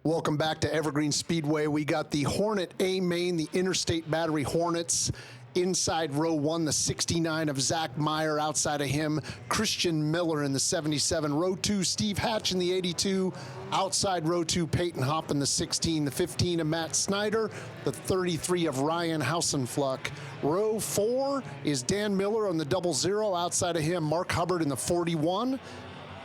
Welcome back to Evergreen Speedway. We got the Hornet A main, the Interstate Battery Hornets. Inside row 1, the 69 of Zach Meyer. Outside of him, Christian Miller in the 77. Row 2, Steve Hatch in the 82. Outside row 2, Peyton Hopp in the 16. The 15 of Matt Snyder. The 33 of Ryan Hausenfluck. Row 4 is Dan Miller on the 00. Outside of him, Mark Hubbard in the 41.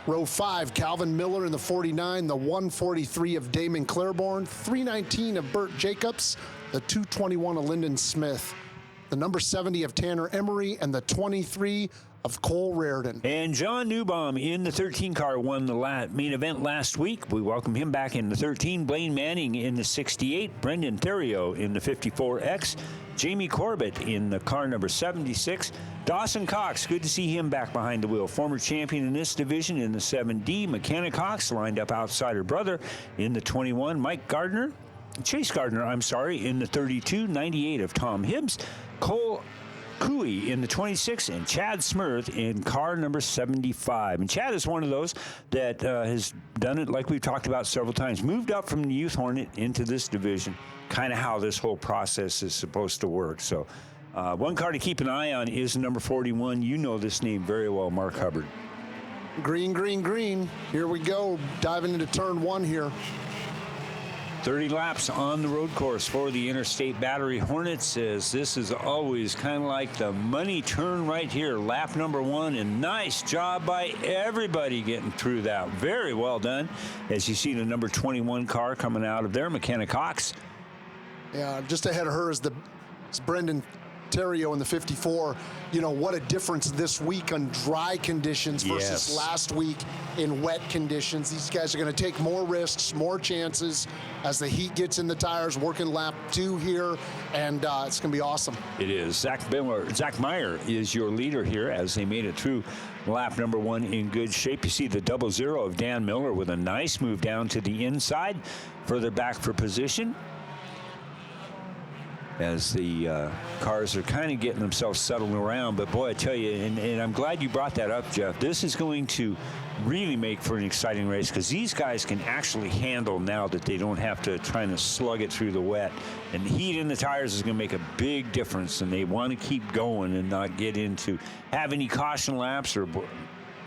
Row 5, Calvin Miller in the 49, the 143 of Damon Claiborne, 319 of Burt Jacobs, the 221 of Lyndon Smith, the number 70 of Tanner Emery, and the 23 of Cole Rardon. And John Newbaum in the 13 car won the main event last week. We welcome him back in the 13. Blaine Manning in the 68, Brendan Theriot in the 54X, Jaime Corbett in the car number 76. Dawson Cox, good to see him back behind the wheel. Former champion in this division in the 7D. McKenna Cox lined up outside her brother in the 21. Chase Gardner, in the 32. 98 of Tom Hibbs. Cole Cooey in the 26, and Chad Smurth in car number 75. And Chad is one of those that has done it like we've talked about several times. Moved up from the Youth Hornet into this division, kind of how this whole process is supposed to work. So one car to keep an eye on is number 41. You know this name very well, Mark Hubbard. Green, green, green. Here we go, diving into turn 1 here. 30 laps on the road course for the Interstate Battery Hornets, as this is always kind of like the money turn right here. Lap number 1, and nice job by everybody getting through that. Very well done. As you see the number 21 car coming out of there, McKenna Cox. Yeah, just ahead of her is Brendan Theriot in the 54. You know, what a difference this week on dry conditions versus last week in wet conditions. These guys are going to take more risks, more chances as the heat gets in the tires, working lap 2 here, and it's going to be awesome. It is. Zach Meyer is your leader here as they made it through lap number 1 in good shape. You see the 00 of Dan Miller with a nice move down to the inside, further back for position, as the cars are kind of getting themselves settled around. But boy, I tell you, and I'm glad you brought that up, Jeff. This is going to really make for an exciting race, because these guys can actually handle now that they don't have to try to slug it through the wet. And the heat in the tires is going to make a big difference, and they want to keep going and not get into have any caution laps or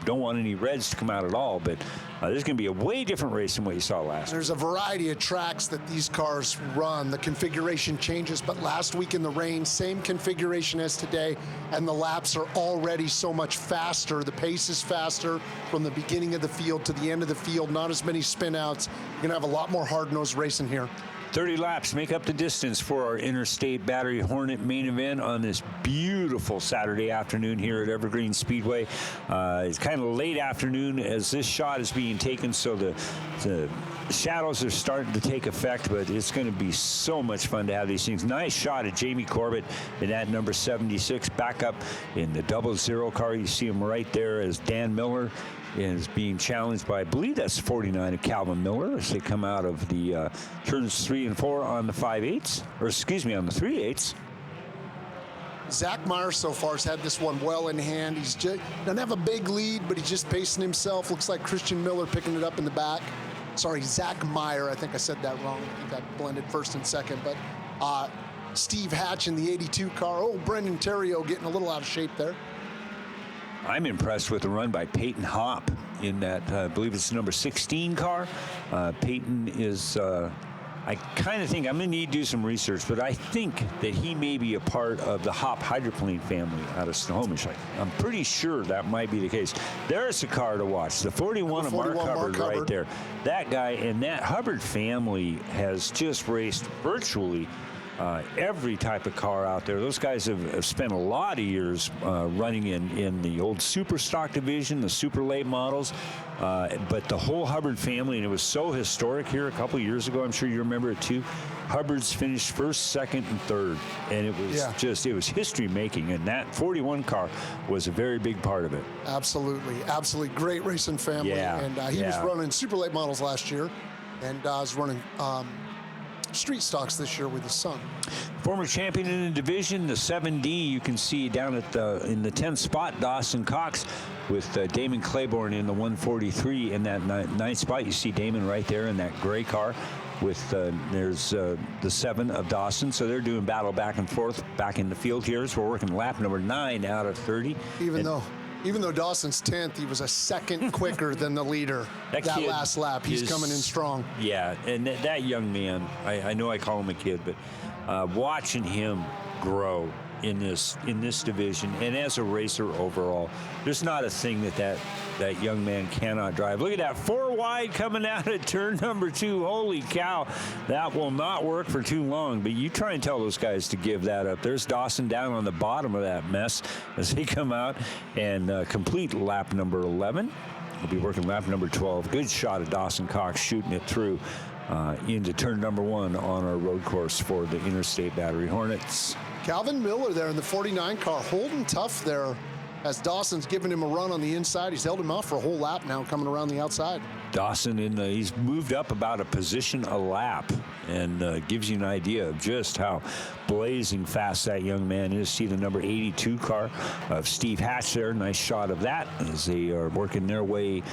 don't want any reds to come out at all. But this is going to be a way different race than what you saw last week. There's a variety of tracks that these cars run. The configuration changes, but last week in the rain, same configuration as today, and the laps are already so much faster. The pace is faster from the beginning of the field to the end of the field. Not as many spin outs. You're going to have a lot more hard-nosed racing here. 30 laps make up the distance for our Interstate Battery Hornet main event on this beautiful Saturday afternoon here at Evergreen Speedway. It's kind of late afternoon as this shot is being taken, so the shadows are starting to take effect, but it's going to be so much fun to have these things. Nice shot at Jaime Corbett in that number 76. Back up in the 00 car, you see him right there as Dan Miller is being challenged by, I believe that's 49 of Calvin Miller, as they come out of the turns 3 and 4 on the 5/8, or excuse me, on the 3/8. Zach Meyer so far has had this one well in hand. He's just doesn't have a big lead, but he's just pacing himself. Looks like Christian Miller picking it up in the back. Sorry, Zach Meyer. I think I said that wrong. I think I blended first and second. But Steve Hatch in the 82 car. Oh, Brendan Theriot getting a little out of shape there. I'm impressed with the run by Peyton Hopp in that, I believe it's the number 16 car. Peyton is, I kind of think, I'm going to need to do some research, but I think that he may be a part of the Hopp hydroplane family out of Snohomish. I'm pretty sure that might be the case. There's a car to watch, the 41 of Mark Hubbard right there. That guy and that Hubbard family has just raced virtually every type of car out there. Those guys have spent a lot of years running in the old super stock division, the super late models, but the whole Hubbard family, and it was so historic here a couple of years ago. I'm sure you remember it too. Hubbard's finished first, second, and third, and it was it was history making, and that 41 car was a very big part of it. Absolutely great racing family, and he was running super late models last year, and was running street stocks this year with his son. Former champion in the division, the 7D, you can see down at in the 10th spot, Dawson Cox with Damon Claiborne in the 143 in that ninth spot. You see Damon right there in that gray car. with there's the 7 of Dawson. So they're doing battle back and forth back in the field here. So we're working lap number 9 out of 30. Even though Dawson's 10th, he was a second quicker than the leader that last lap. He's coming in strong. Yeah, and that young man, I know I call him a kid, but watching him grow in this division and as a racer overall, there's not a thing that young man cannot drive. Look at that 4 wide coming out at turn number 2. Holy cow, that will not work for too long. But you try and tell those guys to give that up. There's Dawson down on the bottom of that mess as they come out and complete lap number 11. We'll be working lap number 12. Good shot of Dawson Cox shooting it through into turn number 1 on our road course for the Interstate Battery Hornets. Calvin Miller there in the 49 car, holding tough there as Dawson's giving him a run on the inside. He's held him off for a whole lap now, coming around the outside. Dawson, he's moved up about a position a lap, and gives you an idea of just how blazing fast that young man is. See the number 82 car of Steve Hatch there. Nice shot of that as they are working their way,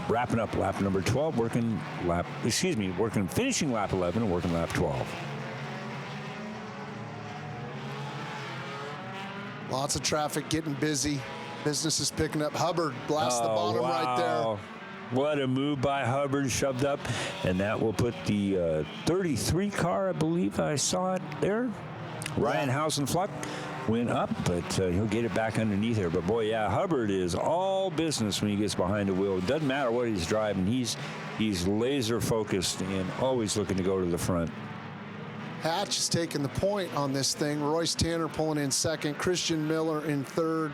wrapping up lap number 12, finishing lap 11 and working lap 12. Lots of traffic, getting busy. Business is picking up. Hubbard blasts the bottom right there. What a move by Hubbard, shoved up. And that will put the 33 car, I believe I saw it there. Ryan Hausenfluck went up, but he'll get it back underneath there. But, boy, yeah, Hubbard is all business when he gets behind the wheel. It doesn't matter what he's driving. He's laser-focused and always looking to go to the front. Hatch is taking the point on this thing. Royce Tanner pulling in second. Christian Miller in third.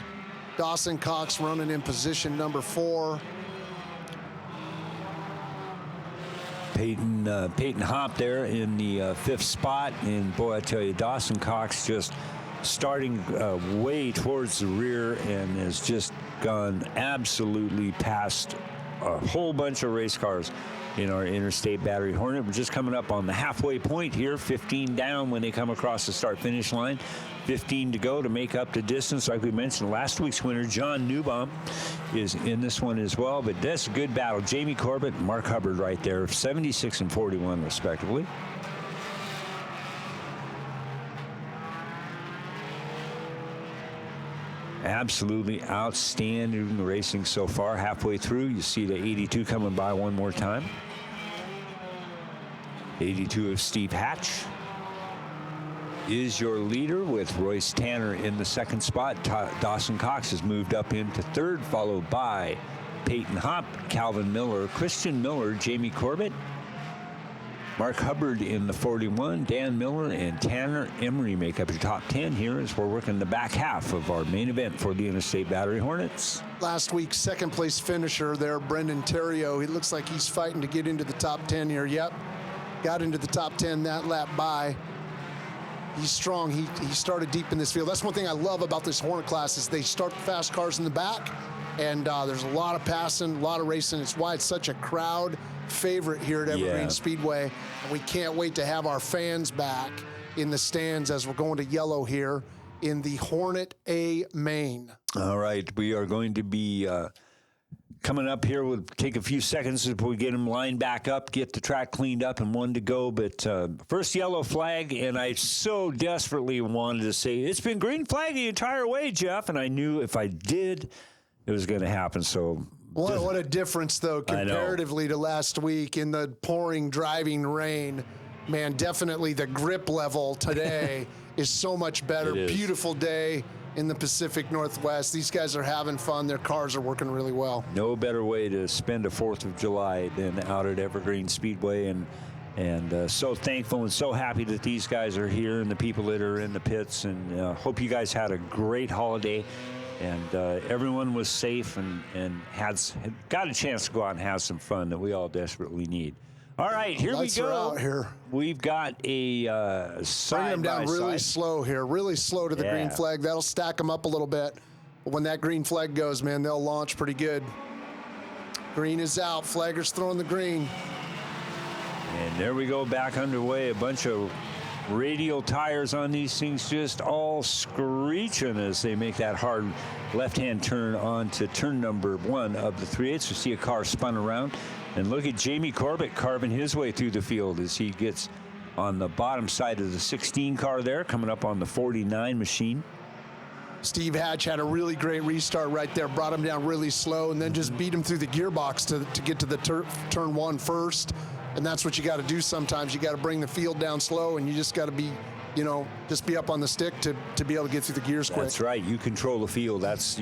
Dawson Cox running in position number 4. Peyton Hopp there in the 5th spot. And, boy, I tell you, Dawson Cox just starting way towards the rear and has just gone absolutely past a whole bunch of race cars in our Interstate Battery Hornet. We're just coming up on the halfway point here, 15 down when they come across the start-finish line. 15 to go to make up the distance. Like we mentioned, last week's winner, John Newbaum, is in this one as well. But that's a good battle. Jaime Corbett and Mark Hubbard right there, 76 and 41 respectively. Absolutely outstanding racing so far. Halfway through, you see the 82 coming by one more time. 82 of Steve Hatch is your leader with Royce Tanner in the 2nd spot. Dawson Cox has moved up into 3rd, followed by Peyton Hopp, Calvin Miller, Christian Miller, Jaime Corbett, Mark Hubbard in the 41, Dan Miller and Tanner Emery make up your top 10 here as we're working the back half of our main event for the Interstate Battery Hornets. Last week's 2nd place finisher there, Brendan Terrio. He looks like he's fighting to get into the top 10 here. Yep, got into the top 10 that lap by. He's strong. He started deep in this field. That's one thing I love about this Hornet class is they start the fast cars in the back, and there's a lot of passing, a lot of racing. It's why it's such a crowd favorite here at Evergreen Speedway. And we can't wait to have our fans back in the stands as we're going to yellow here in the Hornet A main. All right, we are going to be coming up here. We'll take a few seconds as we get them lined back up, get the track cleaned up and one to go. But first yellow flag, and I so desperately wanted to say, it's been green flag the entire way, Jeff, and I knew if I did, it was going to happen. So what a difference, though, comparatively to last week in the pouring, driving rain. Man, definitely the grip level today is so much better. Beautiful day in the Pacific Northwest. These guys are having fun. Their cars are working really well. No better way to spend a 4th of July than out at Evergreen Speedway. And so thankful and so happy that these guys are here and the people that are in the pits. And hope you guys had a great holiday. And everyone was safe and had got a chance to go out and have some fun that we all desperately need. All right, here Lights we go. Are out here. We've got a bring them down really slow here, really slow to the green flag. That'll stack them up a little bit. But when that green flag goes, man, they'll launch pretty good. Green is out. Flagger's throwing the green. And there we go, back underway. A bunch of radial tires on these things just all screeching as they make that hard left-hand turn onto turn number 1 of the 3/8. We see a car spun around And look at Jaime Corbett carving his way through the field as he gets on the bottom side of the 16 car there, coming up on the 49 machine. Steve Hatch had a really great restart right there, brought him down really slow, and then just beat him through the gearbox to get to the turn one first. And that's what you got to do sometimes. You got to bring the field down slow, and you just got to be, just be up on the stick to be able to get through the gears quick. That's right. You control the field. That's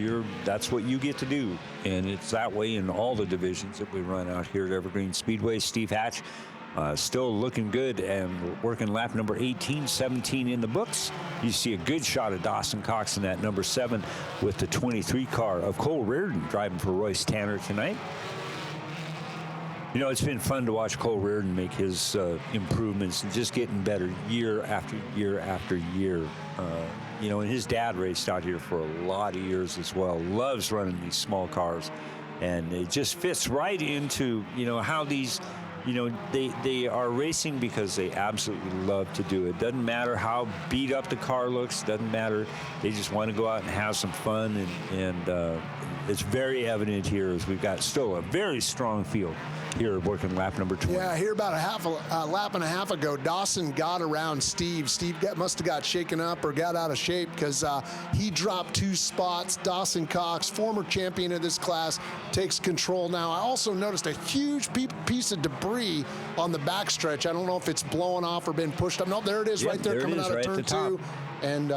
what you get to do. And it's that way in all the divisions that we run out here at Evergreen Speedway. Steve Hatch still looking good and working lap number 18, 17 in the books. You see a good shot of Dawson Cox in that number 7 with the 23 car of Cole Rardon driving for Royce Tanner tonight. It's been fun to watch Cole Rardon make his improvements and just getting better year after year after year. And his dad raced out here for a lot of years as well. Loves running these small cars. And it just fits right into, how these... they are racing because they absolutely love to do it. Doesn't matter how beat up the car looks. Doesn't matter. They just want to go out and have some fun. And it's very evident here as we've got still a very strong field here working lap number 20. Yeah, here about a lap and a half ago, Dawson got around Steve. Steve must have got shaken up or got out of shape because he dropped 2 spots. Dawson Cox, former champion of this class, takes control now. I also noticed a huge piece of debris on the backstretch. I don't know if it's blowing off or been pushed up. No, there it is, right there coming out of turn 2. And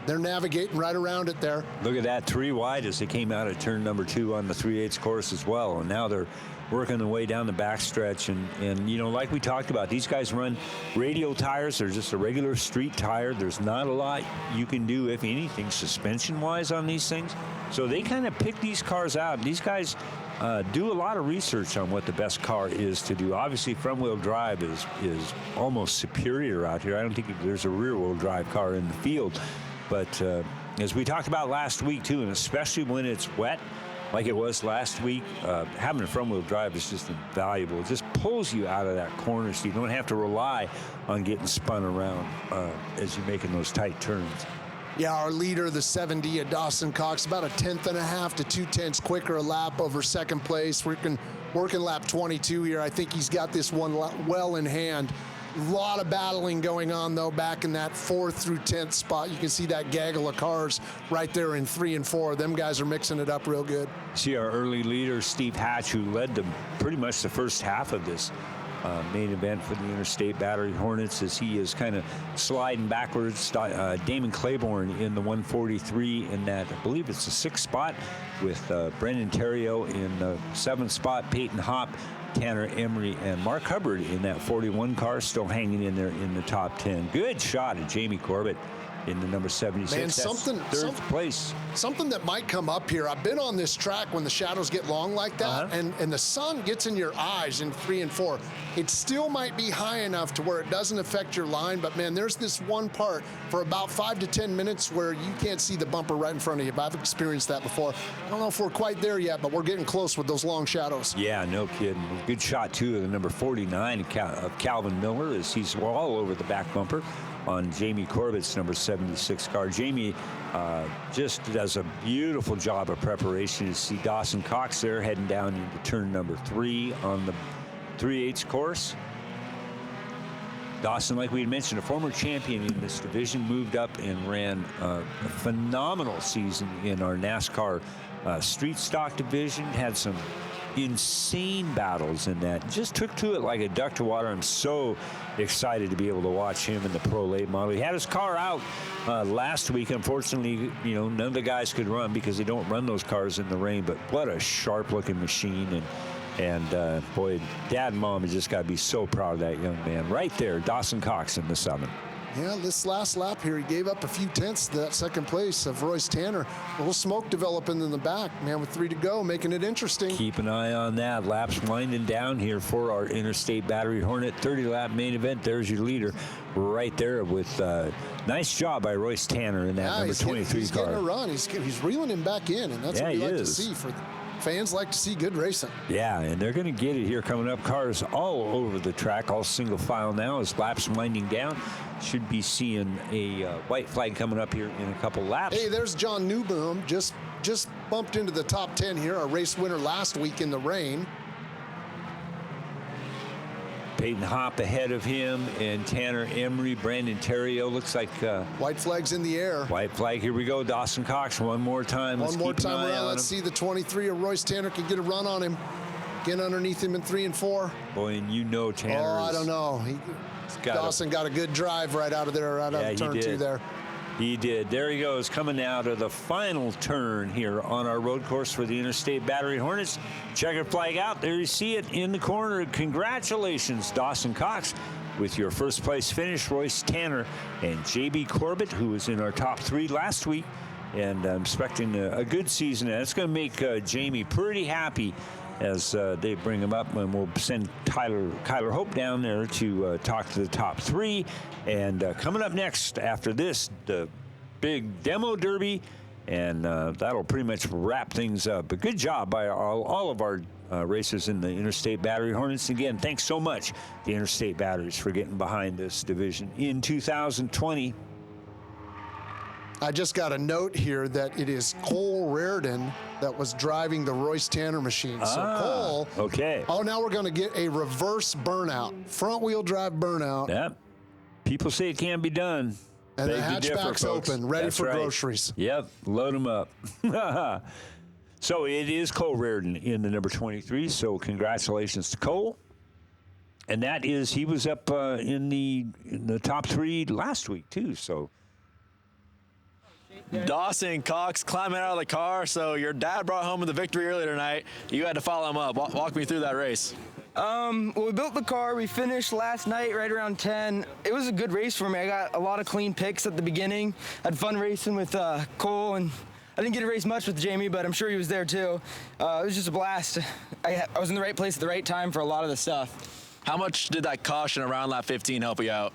they're navigating right around it there. Look at that, 3 wide as they came out of turn number 2 on the 3/8 course as well. And now they're working their way down the backstretch. And like we talked about, these guys run radial tires. They're just a regular street tire. There's not a lot you can do, if anything, suspension-wise on these things. So they kind of pick these cars out. These guys do a lot of research on what the best car is to do. Obviously, front-wheel drive is almost superior out here. I don't think there's a rear-wheel drive car in the field. But as we talked about last week, too, and especially when it's wet, like it was last week, having a front-wheel drive is just invaluable. It just pulls you out of that corner so you don't have to rely on getting spun around as you're making those tight turns. Yeah, our leader, the 7D of Dawson Cox, about 1.5 to 2/10 quicker a lap over second place. Working lap 22 here. I think he's got this one well in hand. A lot of battling going on, though, back in that 4th through 10th spot. You can see that gaggle of cars right there in 3 and 4. Them guys are mixing it up real good. See our early leader, Steve Hatch, who led pretty much the first half of this main event for the Interstate Battery Hornets, as he is kind of sliding backwards. Damon Claiborne in the 143 in that, I believe it's the 6th spot, with Brendan Terrio in the 7th spot, Peyton Hopp, Tanner Emery, and Mark Hubbard in that 41 car, still hanging in there in the top 10. Good shot at Jaime Corbett in the number 76. Man, That's third place. Something that might come up here. I've been on this track when the shadows get long like that, and the sun gets in your eyes in 3 and 4. It still might be high enough to where it doesn't affect your line, but man, there's this one part for about 5 to 10 minutes where you can't see the bumper right in front of you. I've experienced that before. I don't know if we're quite there yet, but we're getting close with those long shadows. Yeah, no kidding. Good shot, too, of the number 49 of Calvin Miller, as he's all over the back bumper on Jaime Corbett's number 76 car. Jaime just does a beautiful job of preparation. You see Dawson Cox there heading down into turn number 3 on the 3/8 course. Dawson, like we had mentioned, a former champion in this division, moved up and ran a phenomenal season in our NASCAR street stock division, had some insane battles in that. Just took to it like a duck to water. I'm so excited to be able to watch him in the Pro Late Model. He had his car out last week. Unfortunately, none of the guys could run because they don't run those cars in the rain, but what a sharp-looking machine. And boy, Dad and Mom have just got to be so proud of that young man. Right there, Dawson Cox in the 7. Yeah, this last lap here, he gave up a few tenths to that second place of Royce Tanner. A little smoke developing in the back, man, with 3 to go, making it interesting. Keep an eye on that. Laps winding down here for our Interstate Battery Hornet 30-lap main event. There's your leader right there with nice job by Royce Tanner in that number 23 he's car. He's getting a run. He's reeling him back in, and that's what we like to see. Fans like to see good racing. Yeah, and they're going to get it here coming up. Cars all over the track, all single file now as laps winding down. Should be seeing a white flag coming up here in a couple laps. Hey, there's John Newboom. Just bumped into the top 10 here, our race winner last week in the rain. Peyton Hop ahead of him, and Tanner Emery, Brandon Terrio. Looks like white flag's in the air. White flag. Here we go. Dawson Cox one more time. One more time around. Let's see the 23 of Royce Tanner can get a run on him. Get underneath him in 3 and 4. Boy, and you know Tanner. Oh, I don't know. Dawson got a good drive right out of there, right out of turn 2 there. He did. There he goes, coming out of the final turn here on our road course for the Interstate Battery Hornets. Checkered flag out. There you see it in the corner. Congratulations, Dawson Cox, with your first place finish. Royce Tanner and Jaime Corbett, who was in our top 3 last week. And I'm expecting a good season. And it's going to make Jaime pretty happy as they bring him up, and we'll send Kyler Hope down there to talk to the top 3. And coming up next after this, the big demo derby, and that'll pretty much wrap things up. But good job by all of our racers in the Interstate Battery Hornets. Again, thanks so much, the Interstate Batteries, for getting behind this division in 2020. I just got a note here that it is Cole Rardon that was driving the Royce Tanner machine. So Cole. Okay. Oh, now we're going to get a reverse burnout, front wheel drive burnout. Yep. People say it can't be done. And the hatchback's open, ready for groceries. Yep. Load them up. So it is Cole Rardon in the number 23. So congratulations to Cole. And that is, he was up in the top 3 last week too. So. Dawson Cox climbing out of the car. So your dad brought home the victory earlier tonight. You had to follow him up. Walk me through that race. Well, we built the car. We finished last night right around 10. It was a good race for me. I got a lot of clean picks at the beginning. Had fun racing with Cole, and I didn't get to race much with Jaime, but I'm sure he was there too. It was just a blast. I was in the right place at the right time for a lot of the stuff. How much did that caution around lap 15 help you out?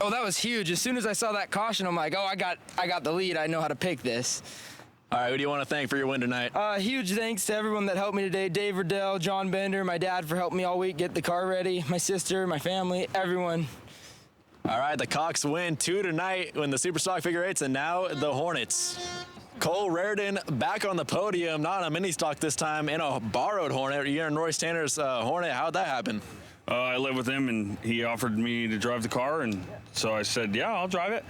Oh, that was huge. As soon as I saw that caution, I'm like, oh, I got the lead. I know how to pick this. All right, who do you want to thank for your win tonight? Huge thanks to everyone that helped me today. Dave Riddell, John Bender, my dad for helping me all week get the car ready, my sister, my family, everyone. All right, the Cox win 2 tonight in the Superstock Figure 8s, and now the Hornets. Cole Rardon back on the podium, not a mini stock this time, in a borrowed Hornet. You're in Royce Tanner's Hornet. How'd that happen? I live with him, and he offered me to drive the car, and so I said, yeah, I'll drive it.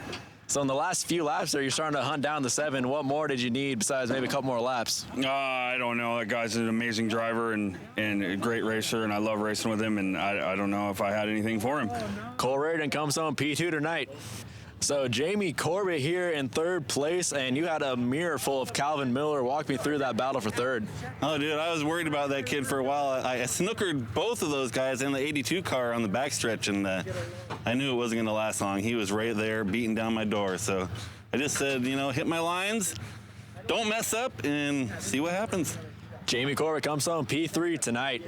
So in the last few laps there, you're starting to hunt down the 7. What more did you need besides maybe a couple more laps? I don't know. That guy's an amazing driver and a great racer, and I love racing with him, and I don't know if I had anything for him. Cole Rardon comes home P2 tonight. So Jaime Corbett here in 3rd place, and you had a mirror full of Calvin Miller. Walk me through that battle for 3rd. Oh, dude, I was worried about that kid for a while. I snookered both of those guys in the 82 car on the backstretch, and I knew it wasn't going to last long. He was right there beating down my door. So I just said, hit my lines, don't mess up, and see what happens. Jaime Corbett comes home P3 tonight.